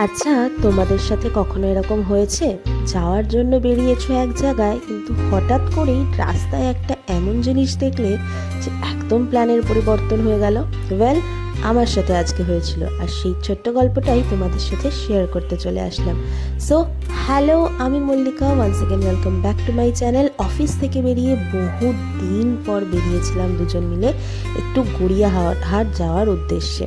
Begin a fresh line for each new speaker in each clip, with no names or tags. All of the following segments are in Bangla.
আচ্ছা, তোমাদের সাথে কখনো এরকম হয়েছে যাওয়ার জন্য বেরিয়েছো এক জায়গায়, কিন্তু হঠাৎ করেই রাস্তায় একটা এমন জিনিস দেখলে যে একদম প্ল্যানের পরিবর্তন হয়ে গেল? ওয়েল, আমার সাথে আজকে হয়েছিল, আর সেই ছোট্ট গল্পটাই তোমাদের সাথে শেয়ার করতে চলে আসলাম। সো হ্যালো, আমি Mallika, once second welcome back to my channel. Office থেকে বেরিয়ে বহু দিন পর বেরিয়েছিলাম দুজন মিলে একটু গড়িয়াহাট যাওয়ার উদ্দেশ্যে।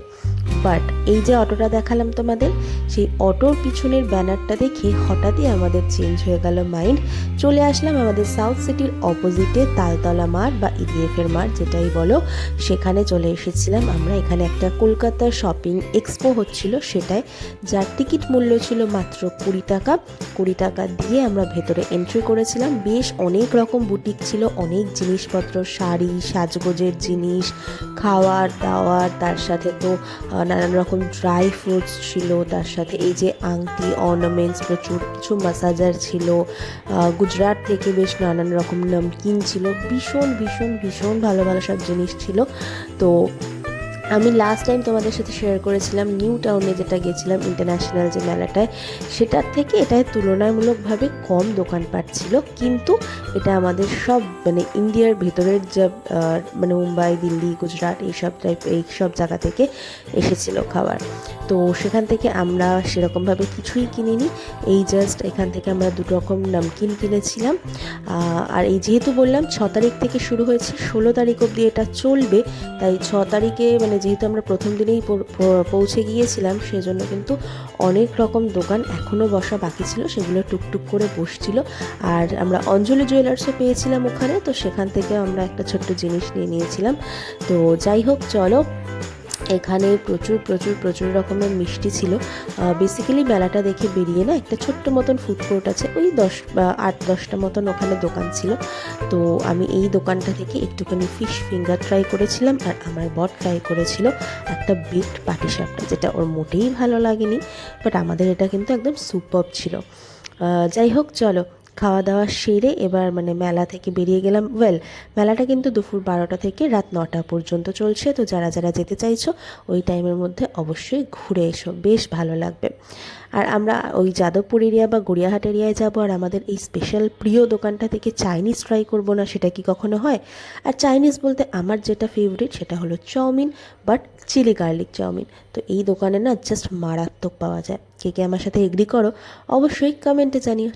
বাট এই যে অটোটা দেখালাম তোমাদের, সেই অটোর পিছনের ব্যানারটা দেখে হঠাৎই আমাদের চেঞ্জ হয়ে গেল মাইন্ড। চলে আসলাম আমাদের সাউথ সিটির অপোজিটে তালতলা মাঠ বা ইডিএফের মাঠ যেটাই বলো, সেখানে চলে এসেছিলাম আমরা। এখানে একটা কলকাতা শপিং এক্সপো হচ্ছিল সেটাই, যার টিকিট মূল্য ছিল মাত্র 20 টাকা। 20 টাকা দিয়ে আমরা ভেতরে এন্ট্রি করেছিলাম। বেশ অনেক রকম বুটিক ছিল, অনেক জিনিসপত্র, শাড়ি, সাজগোজের জিনিস, খাওয়ার দাওয়ার, তার সাথে তো নানান রকম ড্রাই ফ্রুটস ছিল, তার সাথে এই যে আংটি, অর্নামেন্টস, প্রচুর কিছু মাসাজার ছিল। গুজরাট থেকে বেশ নানান রকম নমকিন ছিল, ভীষণ ভীষণ ভীষণ ভালো ভালো সব জিনিস ছিল। তো আমি লাস্ট টাইম তোমাদের সাথে শেয়ার করেছিলাম নিউ টাউনে যেটা গেছিলাম, ইন্টারন্যাশনাল যে মেলাটায়, সেটার থেকে এটায় তুলনামূলকভাবে কম দোকানপাট ছিল, কিন্তু এটা আমাদের সব মানে ইন্ডিয়ার ভেতরের যা মানে মুম্বাই, দিল্লি, গুজরাট এই সব জায়গা থেকে এসেছিল খাবার। তো সেখান থেকে আমরা সেরকমভাবে কিছুই কিনিনি, এই জাস্ট এখান থেকে আমরা 2 রকম নমকিন কিনেছিলাম। আর এই যেহেতু বললাম 6 তারিখ থেকে শুরু হয়েছে, 16 তারিখ অবধি এটা চলবে, তাই 6 তারিখে মানে যেহেতু আমরা প্রথম দিনেই পৌঁছে গিয়েছিলাম, সেজন্য কিন্তু অনেক রকম দোকান এখনও বসা বাকি ছিল, সেগুলো টুকটুক করে বসছিল। আর আমরা অঞ্জলি জুয়েলার্সও পেয়েছিলাম ওখানে, তো সেখান থেকে আমরা একটা ছোট্ট জিনিস নিয়ে নিয়েছিলাম। তো যাই হোক, চলো, এখানে প্রচুর প্রচুর প্রচুর রকমের মিষ্টি ছিল। বেসিক্যালি মেলাটা দেখে বেরিয়ে না একটা ছোট্ট মতন ফুড কোর্ট আছে, ওই 8-10টা মতন ওখানে দোকান ছিল। তো আমি এই দোকানটা থেকে একটুখানি ফিশ ফিঙ্গার ট্রাই করেছিলাম, আর আমার বর ট্রাই করেছিল একটা বেকড পাটিসাপটা, যেটা ওর মোটেই ভালো লাগেনি, বাট আমাদের এটা কিন্তু একদম সুপারব ছিল। যাই হোক, চলো, খাওয়া দাওয়া সেরে এবার মানে মেলা থেকে বেরিয়ে গেলাম। ওয়েল, মেলাটা কিন্তু দুপুর 12টা থেকে রাত 9টা পর্যন্ত চলছে, তো যারা যারা যেতে চাইছো ওই টাইমের মধ্যে অবশ্যই ঘুরে এসো, বেশ ভালো লাগবে। আর আমরা ওই যাদবপুর এরিয়া বা গড়িয়াহাট এরিয়ায় যাবো, আর আমাদের এই স্পেশাল প্রিয় দোকানটা থেকে চাইনিজ ট্রাই করবো না, সেটা কি কখনো হয়? আর চাইনিজ বলতে আমার যেটা ফেভারিট সেটা হলো chowmein, but chilli garlic chowmein. তো এই দোকানে না জাস্ট মারাত্মক পাওয়া যায়। কে কে আমার সাথে এগ্রি করো অবশ্যই কমেন্টে জানিও।